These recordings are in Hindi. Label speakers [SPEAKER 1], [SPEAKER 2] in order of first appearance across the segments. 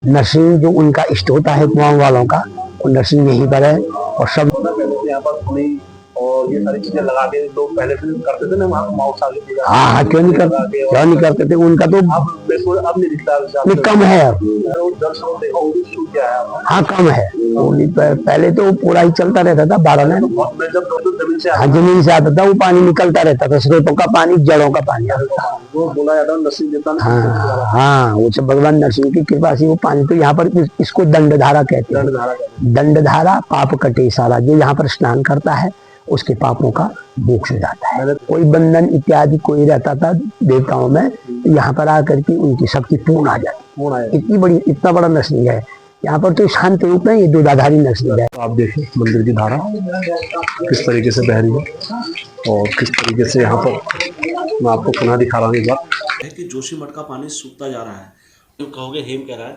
[SPEAKER 1] नरसिंह जो उनका इष्ट होता है कुआं वालों का, वो नरसिंह यहीं पर है। और सब
[SPEAKER 2] यहाँ पर फुली और ये सारी चीजें लगा के लोग पहले से करते थे ना, वहाँ माउसा की पूजा।
[SPEAKER 1] हाँ, क्यों नहीं करते थे उनका तो
[SPEAKER 2] अब नहीं दिखता,
[SPEAKER 1] कम है अब।
[SPEAKER 2] हाँ
[SPEAKER 1] कम है। पहले तो पूरा ही चलता रहता था 12 लाइन। हाँ, जमीन से आता था, वो पानी निकलता रहता था, स्रोतों का पानी, जड़ों का पानी आता था।
[SPEAKER 2] वो बोला जाता है नरसिंह देवता।
[SPEAKER 1] हाँ, वो सब भगवान नरसिंह की कृपा से वो पानी। तो यहाँ पर इसको दंडधारा कहते हैं। दंडधारा, पाप कटे सारा। जो यहाँ पर स्नान करता है उसके पापों का मोक्ष हो जाता है। कोई बंधन इत्यादि कोई रहता था देवताओं में, तो यहाँ पर आकर के उनकी शक्ति पूर्ण आ जाती। इतना बड़ा नरसिंह है यहाँ पर। तो शांत रूप में ये दूधाधारी नरसिंह है।
[SPEAKER 2] आप देखिए मंदिर की धारा किस तरीके से बह रही है और किस तरीके से यहाँ पर मैं आपको पुनः दिखा रहा हूँ। एक बात
[SPEAKER 3] है कि जोशी मठ का पानी सूखता जा रहा है। तो कहोगे हेम कह रहा है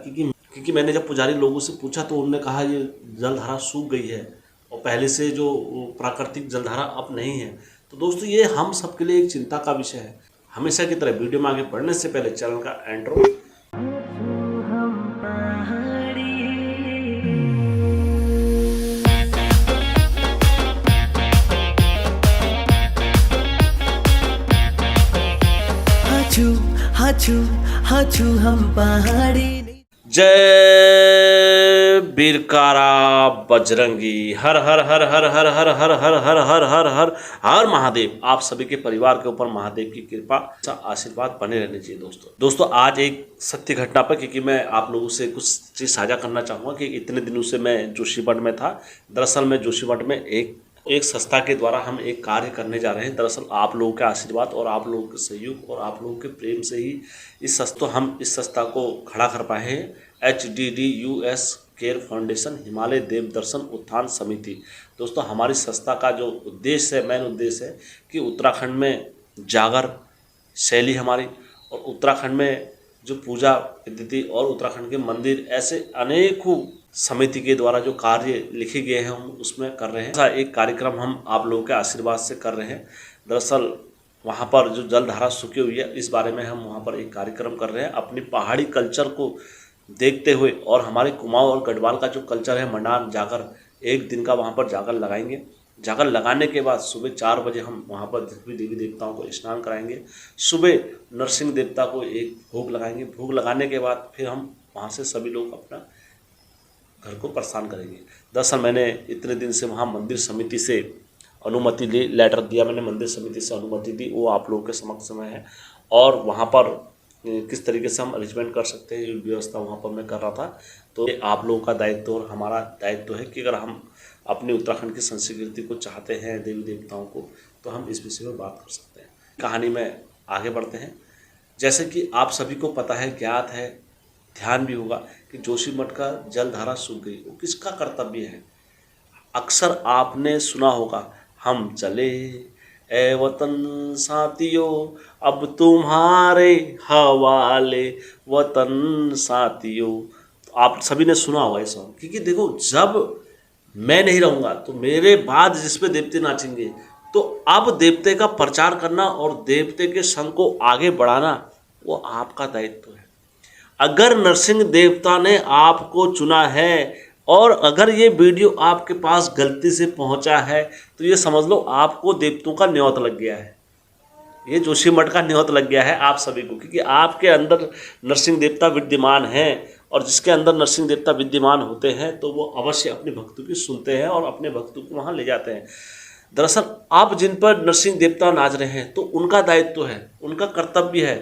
[SPEAKER 3] क्योंकि मैंने जब पुजारी लोगों से पूछा तो उन्होंने कहा ये जलधारा सूख गई है और पहले से जो प्राकृतिक जलधारा अब नहीं है। तो दोस्तों ये हम सबके लिए एक चिंता का विषय है। हमेशा की तरह वीडियो में आगे बढ़ने से पहले चैनल का इंट्रो।
[SPEAKER 4] हाचू हम पहाड़ी।
[SPEAKER 3] जय बीरकारा बजरंगी। हर हर हर हर हर हर हर हर हर हर हर हर हर महादेव। आप सभी के परिवार के ऊपर महादेव की कृपा आशीर्वाद बने रहने चाहिए। दोस्तों आज एक सत्य घटना पर, क्योंकि मैं आप लोगों से कुछ चीज़ साझा करना चाहूँगा कि इतने दिनों से मैं जोशीमठ में था। दरअसल मैं जोशीमठ में एक संस्था के द्वारा हम एक कार्य करने जा रहे हैं। दरअसल आप लोगों के आशीर्वाद और आप लोगों के सहयोग और आप लोगों के प्रेम से ही हम इस संस्था को खड़ा कर पाए हैं। HDDUS केयर फाउंडेशन हिमालय देव दर्शन उत्थान समिति। दोस्तों हमारी संस्था का जो उद्देश्य है, मेन उद्देश्य है कि उत्तराखंड में जागर शैली हमारी और उत्तराखंड में जो पूजा पद्धति और उत्तराखंड के मंदिर, ऐसे अनेकों समिति के द्वारा जो कार्य लिखे गए हैं हम उसमें कर रहे हैं। ऐसा एक कार्यक्रम हम आप लोगों के आशीर्वाद से कर रहे हैं। दरअसल वहाँ पर जो जलधारा सूखी हुई है इस बारे में हम वहाँ पर एक कार्यक्रम कर रहे हैं अपनी पहाड़ी कल्चर को देखते हुए। और हमारे कुमाऊं और गढ़वाल का जो कल्चर है मंडान जागर, एक दिन का वहाँ पर जागर लगाएंगे। जागर लगाने के बाद सुबह 4 बजे हम वहाँ पर सभी देवी देवताओं को स्नान कराएंगे। सुबह नरसिंह देवता को एक भोग लगाएंगे। भोग लगाने के बाद फिर हम वहाँ से सभी लोग अपना घर को प्रस्थान करेंगे। दरअसल मैंने इतने दिन से वहाँ मंदिर समिति से अनुमति ली, लेटर दिया मैंने, मंदिर समिति से अनुमति दी, वो आप लोगों के समक्ष में है। और वहाँ पर किस तरीके से हम अरेंजमेंट कर सकते हैं ये व्यवस्था वहाँ पर मैं कर रहा था। तो ये आप लोगों का दायित्व और हमारा दायित्व है कि अगर हम अपने उत्तराखंड की संस्कृति को चाहते हैं, देवी देवताओं को, तो हम इस विषय में बात कर सकते हैं। कहानी में आगे बढ़ते हैं। जैसे कि आप सभी को पता है, ज्ञात है, ध्यान भी होगा कि जोशीमठ का जलधारा सूख गई। वो किसका कर्तव्य है? अक्सर आपने सुना होगा, हम चले ए वतन साथियों अब तुम्हारे हवाले वतन साथियों। तो आप सभी ने सुना होगा ये सॉन्ग। क्योंकि देखो, जब मैं नहीं रहूँगा तो मेरे बाद जिस पे देवते नाचेंगे, तो अब देवते का प्रचार करना और देवते के संग को आगे बढ़ाना वो आपका दायित्व है। अगर नरसिंह देवता ने आपको चुना है और अगर ये वीडियो आपके पास गलती से पहुंचा है तो ये समझ लो आपको देवताओं का न्योत लग गया है। ये जोशीमठ का न्योत लग गया है आप सभी को, क्योंकि आपके अंदर नरसिंह देवता विद्यमान हैं। और जिसके अंदर नरसिंह देवता विद्यमान होते हैं तो वो अवश्य अपने भक्तों की सुनते हैं और अपने भक्तों को वहाँ ले जाते हैं। दरअसल आप जिन पर नरसिंह देवता नाच रहे हैं तो उनका दायित्व है, उनका कर्तव्य है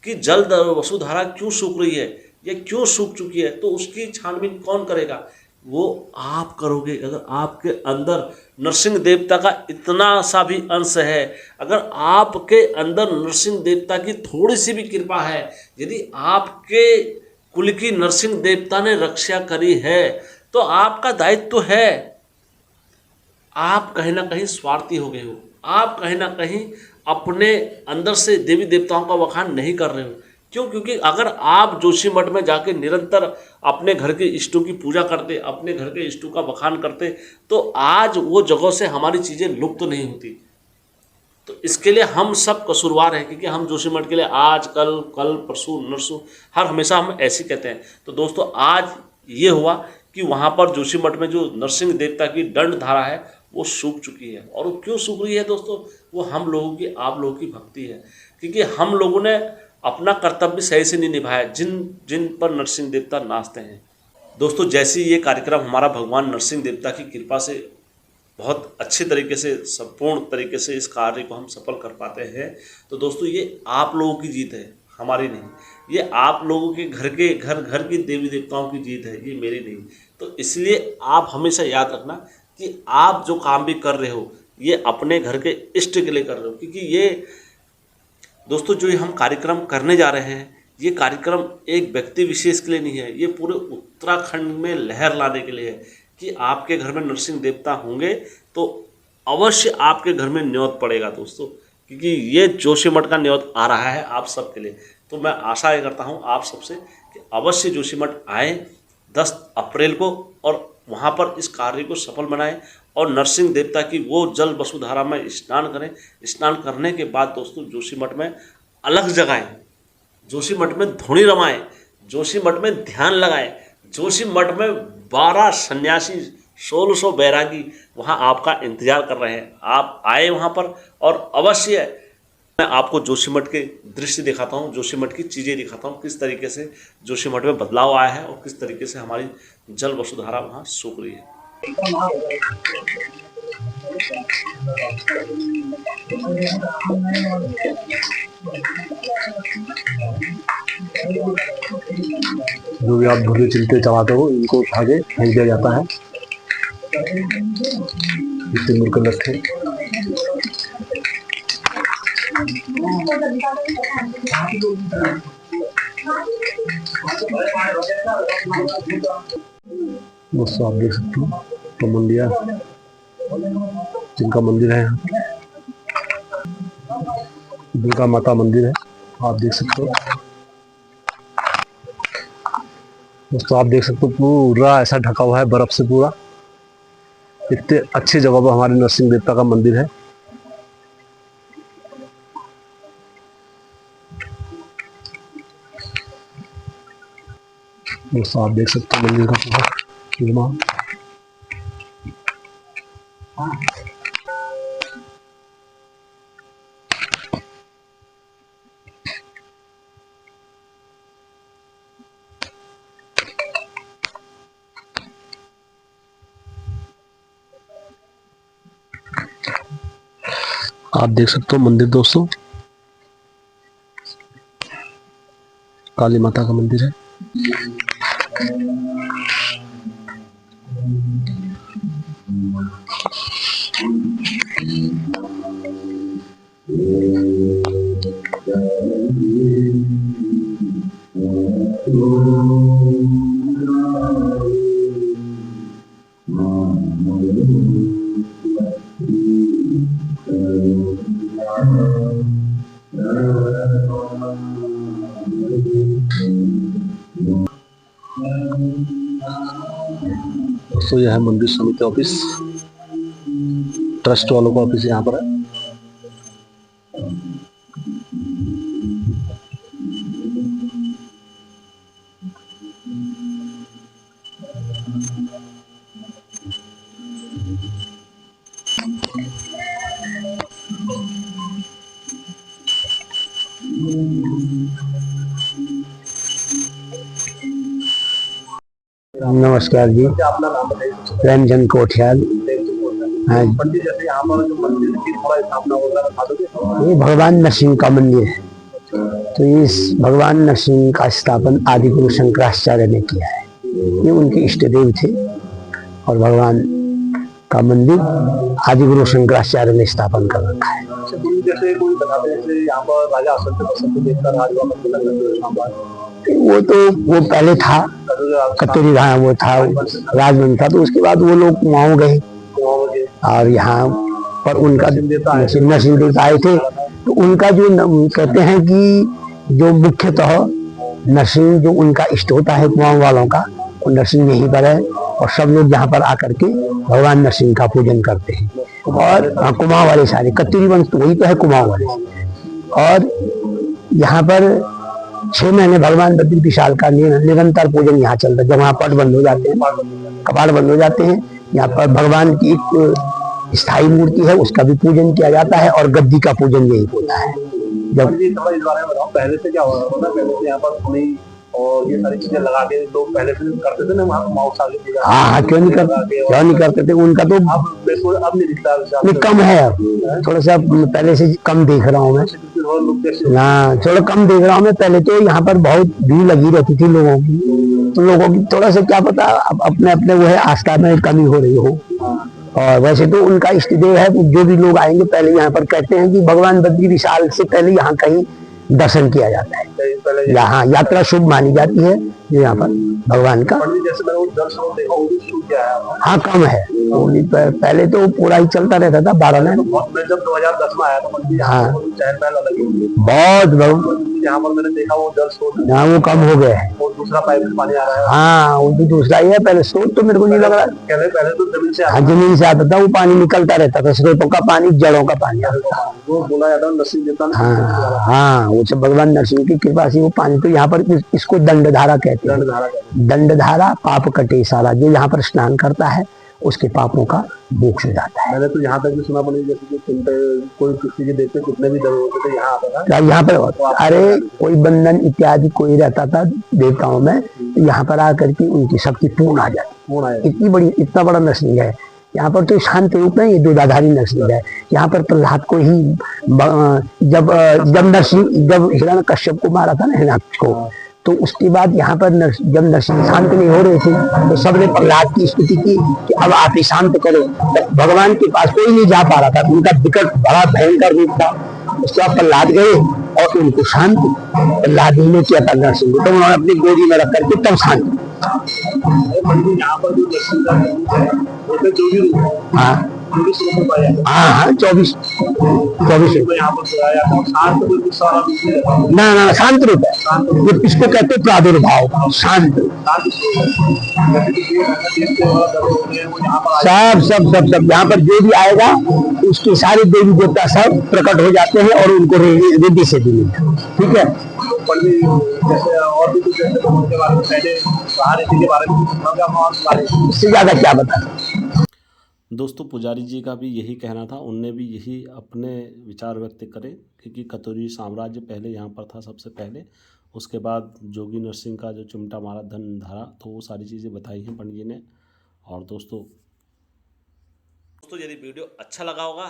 [SPEAKER 3] कि जल वसुधारा क्यों सूख रही है या क्यों सूख चुकी है, तो उसकी छानबीन कौन करेगा? वो आप करोगे। अगर आपके अंदर नरसिंह देवता का इतना सा भी अंश है, अगर आपके अंदर नरसिंह देवता की थोड़ी सी भी कृपा है, यदि आपके कुल की नरसिंह देवता ने रक्षा करी है, तो आपका दायित्व है। आप कहीं ना कहीं स्वार्थी हो गए हो, आप कहीं ना कहीं अपने अंदर से देवी देवताओं का वखान नहीं कर रहे हो। क्यों? क्योंकि अगर आप जोशीमठ में जाके निरंतर अपने घर के इष्टों की पूजा करते, अपने घर के इष्टों का बखान करते, तो आज वो जगहों से हमारी चीज़ें लुप्त नहीं होती। तो इसके लिए हम सब कसूरवार हैं, क्योंकि हम जोशीमठ के लिए आज कल परसों नरसों हर हमेशा हम ऐसे कहते हैं। तो दोस्तों आज ये हुआ कि वहाँ पर जोशीमठ में जो नरसिंह देवता की दंड धारा है वो सूख चुकी है। और वो क्यों सूख रही है दोस्तों? वो हम लोगों की, आप लोगों की भक्ति है, क्योंकि हम लोगों ने अपना कर्तव्य सही से नहीं निभाया जिन पर नरसिंह देवता नाचते हैं। दोस्तों जैसे ये कार्यक्रम हमारा भगवान नरसिंह देवता की कृपा से बहुत अच्छे तरीके से, संपूर्ण तरीके से इस कार्य को हम सफल कर पाते हैं, तो दोस्तों ये आप लोगों की जीत है, हमारी नहीं। ये आप लोगों के घर की देवी देवताओं की जीत है, ये मेरी नहीं। तो इसलिए आप हमेशा याद रखना कि आप जो काम भी कर रहे हो ये अपने घर के इष्ट के लिए कर रहे हो, क्योंकि ये दोस्तों जो हम कार्यक्रम करने जा रहे हैं ये कार्यक्रम एक व्यक्ति विशेष के लिए नहीं है, ये पूरे उत्तराखंड में लहर लाने के लिए है कि आपके घर में नरसिंह देवता होंगे तो अवश्य आपके घर में न्योत पड़ेगा दोस्तों, क्योंकि ये जोशीमठ का न्योत आ रहा है आप सबके लिए। तो मैं आशा ये करता हूँ आप सबसे कि अवश्य जोशीमठ आएँ 10 अप्रैल को और वहाँ पर इस कार्य को सफल बनाएं और नरसिंह देवता की वो जल वसुधारा में स्नान करें। स्नान करने के बाद दोस्तों जोशीमठ में अलग जगाएं, जोशीमठ में धुनी रमाएं, जोशीमठ में ध्यान लगाएं, जोशीमठ में 12 सन्यासी 1600 बैरागी वहाँ आपका इंतजार कर रहे हैं। आप आए वहाँ पर और अवश्य मैं आपको जोशीमठ के दृश्य दिखाता हूँ, जोशीमठ की चीज़ें दिखाता हूँ, किस तरीके से जोशीमठ में बदलाव आया है और किस तरीके से हमारी जल वसुधारा वहाँ सूख रही है।
[SPEAKER 2] जो भी आप धुले चिलते चलाते हो इनको उठा के फेंक दिया जाता है। इससे मुड़कर रखें। दोस्तों आप देख सकते हो तो मंदिर जिनका मंदिर है, दुर्गा माता मंदिर है, आप देख सकते हो। दोस्तों आप देख सकते हो पूरा ऐसा ढका हुआ है बर्फ से पूरा। इतने अच्छी जगह पर हमारे नरसिंह देवता का मंदिर है। दोस्तों आप देख सकते हो मंदिर का पूरा निर्माण। आप देख सकते हो मंदिर दोस्तों काली माता का मंदिर है। दोस्तों यह है मंदिर समिति ऑफिस, ट्रस्ट वालों का ऑफिस यहाँ पर है।
[SPEAKER 1] नमस्कार जी, प्रेमचंद कोठियाल। हाँ, ये भगवान नरसिंह का मंदिर है। तो इस भगवान नरसिंह का स्थापन आदि गुरु शंकराचार्य ने किया है। ये उनके इष्ट देव थे और भगवान का मंदिर आदि गुरु शंकराचार्य ने स्थापन कर रखा है।
[SPEAKER 2] जैसे कोई बताते हैं जैसे यहाँ पर राजा
[SPEAKER 1] वो पहले था कतोरी राजा, वो था राजमंद था। तो उसके बाद वो लोग वहाँ गए और यहाँ पर उनका नरसिंह देवता आए थे। तो उनका जो कहते हैं कि जो मुख्यतः नरसिंह जो उनका इष्ट होता है कुआं वालों का, वो नरसिंह यहीं पर है और सब लोग यहाँ पर आकर के भगवान नरसिंह का पूजन करते हैं। और कुमाऊं वाले सारे कत्यूरी वंश तो वही तो है कुमाऊं वाले। और यहाँ पर 6 महीने भगवान बद्री विशाल का निरंतर पूजन यहाँ चलता है। जब वहाँ पट बंद हो जाते हैं, कपाट बंद हो जाते हैं, यहाँ पर भगवान की एक स्थायी मूर्ति है, उसका भी पूजन किया जाता है और गद्दी का पूजन यही होता है। जब
[SPEAKER 2] इस बारे में बताओ, पहले से क्या हो रहा था? पहले से यहाँ पर सुनी और ये सारी चीजें लगा के लोग पहले से करते थे ना वहाँ माउस आगे पूजा।
[SPEAKER 1] हाँ, क्यों नहीं करते थे। उनका तो
[SPEAKER 2] अब नहीं दिखता,
[SPEAKER 1] नहीं, कम है अब थोड़ा सा, पहले से कम देख रहा हूँ मैं। हाँ, थोड़ा कम देख रहा हूँ मैं। पहले तो यहाँ पर बहुत भीड़ लगी रहती थी लोगों की, तो लोगों की थोड़ा सा क्या पता अब अपने अपने वो है आस्था में कमी हो रही हो। और वैसे तो उनका इष्टदेव है, जो भी लोग आएंगे पहले यहाँ पर कहते हैं कि भगवान बद्री विशाल से पहले यहाँ कहीं दर्शन किया जाता है। यहाँ यात्रा शुभ मानी जाती है यहाँ पर भगवान का। हाँ, कम है। पहले तो पूरा ही चलता रहता था 12 में।
[SPEAKER 2] जब 2010 में आया था,
[SPEAKER 1] हाँ, बहुत
[SPEAKER 2] यहाँ पर मैंने देखा वो जल स्रोत,
[SPEAKER 1] हाँ, वो कम हो गया है।
[SPEAKER 2] और दूसरा पाइप से पानी आ रहा है।
[SPEAKER 1] हाँ, वो भी दूसरा ही है। पहले स्रोत तो मेरे को नहीं लग रहा।
[SPEAKER 2] पहले तो जमीन से
[SPEAKER 1] हाँ, जमीन से आता था, वो पानी निकलता रहता था। स्रोतों का पानी, जड़ों का पानी आता था।
[SPEAKER 2] वो बोला जाता है नरसिंह देवता ने।
[SPEAKER 1] हाँ, वो सब भगवान नरसिंह की कृपा से वो पानी, तो यहाँ पर इसको दंडधारा कहते हैं। दंडधारा, पाप कटे सारा। जो यहाँ पर स्नान करता है उसके पापों का मोक्ष हो जाता है।
[SPEAKER 2] मैंने तो यहाँ तक भी सुना पड़ी, जैसे कि कोई किसी के देखते कितने भी दर्द होते थे, यहाँ आता था।
[SPEAKER 1] यहाँ पर अरे कोई बंधन इत्यादि कोई रहता था देवताओं में, तो यहाँ पर आकर के उनकी शक्ति पूर्ण आ जाती। इतना बड़ा नरसिंह है यहाँ पर। तो शांत रूप में ये दूधाधारी नरसिंह है। यहाँ पर प्रहलाद को ही जब हिरण्यकश्यप को मारा था ना, हिरण्याक्ष को, तो उसके बाद यहाँ पर जब नरसिंह शांत नहीं हो रहे थे, तो सबने प्रहलाद की स्तुति की कि अब आप ही शांत करो। भगवान के पास कोई नहीं जा पा रहा था, उनका विकट बड़ा भयंकर रूप था। उसके बाद प्रहलाद गए और उनको शांत प्रहलाद ने किया था नरसिंह, तो उन्होंने अपनी गोदी में रख करके तब शांत।
[SPEAKER 2] यहाँ पर जो
[SPEAKER 1] हाँ, हाँ, 24 ना शांत रूप है। इसको कहते प्रादुर्भाव, शांत। सब यहाँ पर जो भी आएगा उसके सारे देवी देवता सब प्रकट हो जाते हैं और उनको रिद्धि से भी। ठीक है। इससे ज्यादा क्या बता।
[SPEAKER 3] दोस्तों, पुजारी जी का भी यही कहना था, उनने भी यही अपने विचार व्यक्त करे, क्योंकि कतूरी साम्राज्य पहले यहाँ पर था सबसे पहले। उसके बाद जोगी नरसिंह का जो चिमटा मारा धन धारा, तो वो सारी चीज़ें बताई हैं पंडित जी ने। और दोस्तों यदि वीडियो अच्छा लगा होगा